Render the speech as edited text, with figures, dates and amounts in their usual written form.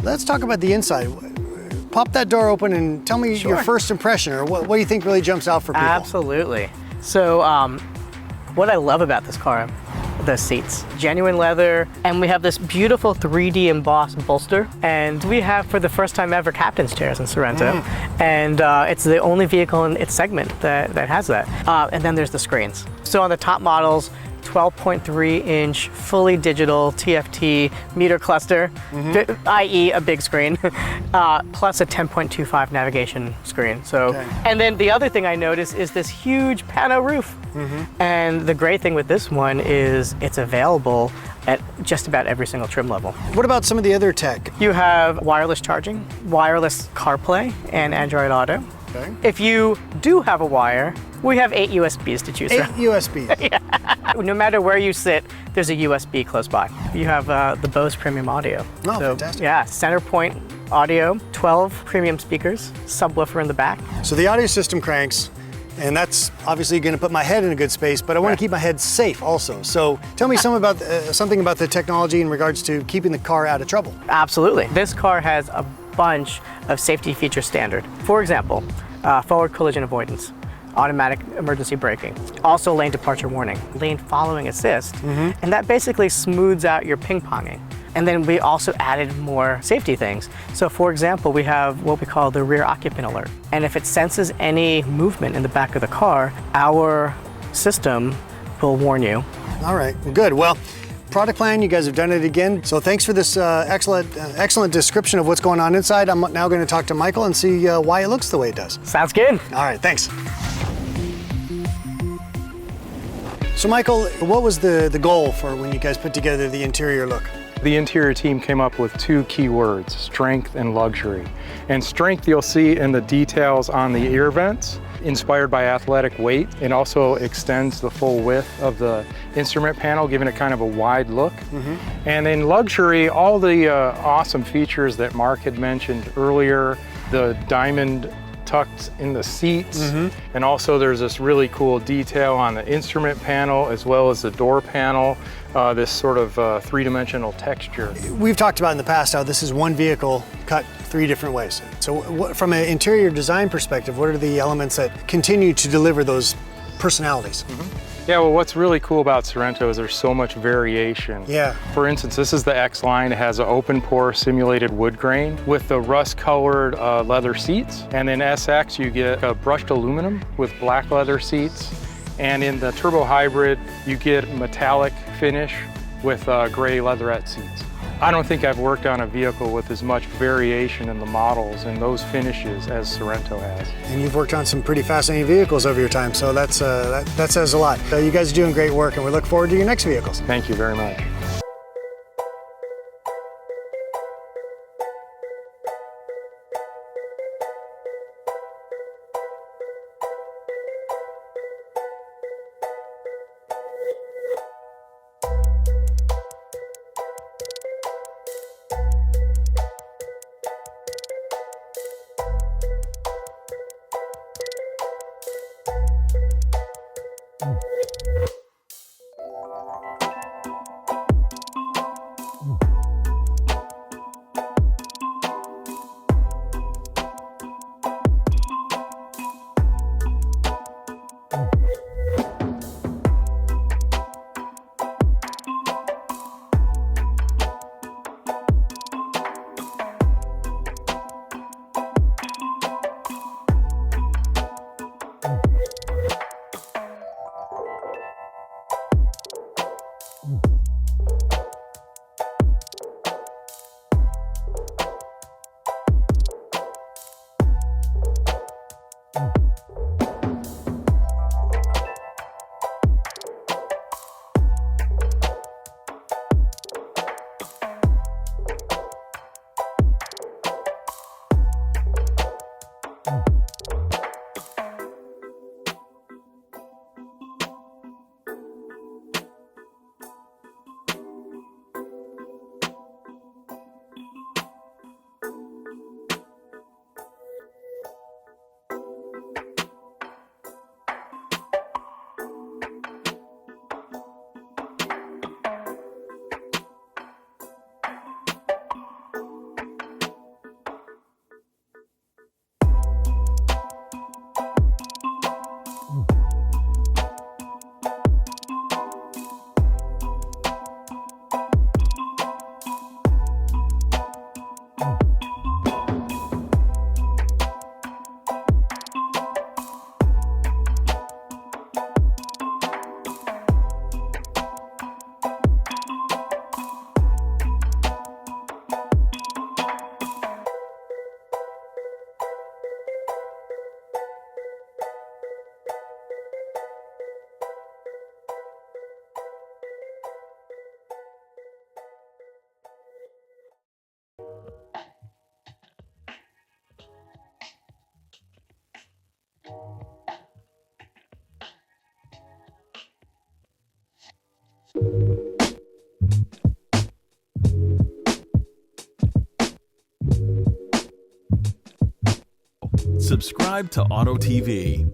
Let's talk about the inside. Pop that door open and tell me your first impression, or what do you think really jumps out for people? Absolutely. So what I love about this car, the seats, genuine leather, and we have this beautiful 3D embossed bolster, and we have, for the first time ever, captain's chairs in Sorento, and it's the only vehicle in its segment that has that. And then there's the screens. So on the top models, 12.3-inch fully digital TFT meter cluster, i.e. a big screen, plus a 10.25 navigation screen. So, and then the other thing I noticed is this huge pano roof. And the great thing with this one is it's available at just about every single trim level. What about some of the other tech? You have wireless charging, wireless CarPlay, and Android Auto. If you do have a wire, we have 8 USBs to choose from. 8 USBs. No matter where you sit, there's a USB close by. You have the Bose premium audio. Oh, fantastic. Yeah, center point audio, 12 premium speakers, subwoofer in the back. So the audio system cranks, and that's obviously going to put my head in a good space, but I want to keep my head safe also. So tell me something about the technology in regards to keeping the car out of trouble. Absolutely. This car has a bunch of safety features standard. For example, forward collision avoidance, automatic emergency braking, also lane departure warning, lane following assist, and that basically smooths out your ping-ponging. And then we also added more safety things. So for example, we have what we call the rear occupant alert. And if it senses any movement in the back of the car, our system will warn you. All right, good. Well, product plan, you guys have done it again. So thanks for this excellent description of what's going on inside. I'm now going to talk to Michael and see why it looks the way it does. Sounds good. All right, thanks. So Michael, what was the goal for when you guys put together the interior look? The interior team came up with 2 key words, strength and luxury. And strength you'll see in the details on the ear vents, inspired by athletic weight. It also extends the full width of the instrument panel, giving it kind of a wide look. And in luxury, all the awesome features that Mark had mentioned earlier, the diamond tucked in the seats, and also there's this really cool detail on the instrument panel as well as the door panel, this sort of three-dimensional texture. We've talked about in the past how this is one vehicle cut 3 different ways. So from an interior design perspective, what are the elements that continue to deliver those personalities? Yeah, well, what's really cool about Sorento is there's so much variation. Yeah. For instance, this is the X line. It has an open pore simulated wood grain with the rust colored leather seats. And in SX, you get a brushed aluminum with black leather seats. And in the turbo hybrid, you get metallic finish with gray leatherette seats. I don't think I've worked on a vehicle with as much variation in the models and those finishes as Sorento has. And you've worked on some pretty fascinating vehicles over your time, so that says a lot. You guys are doing great work, and we look forward to your next vehicles. Thank you very much. Subscribe to Auto TV.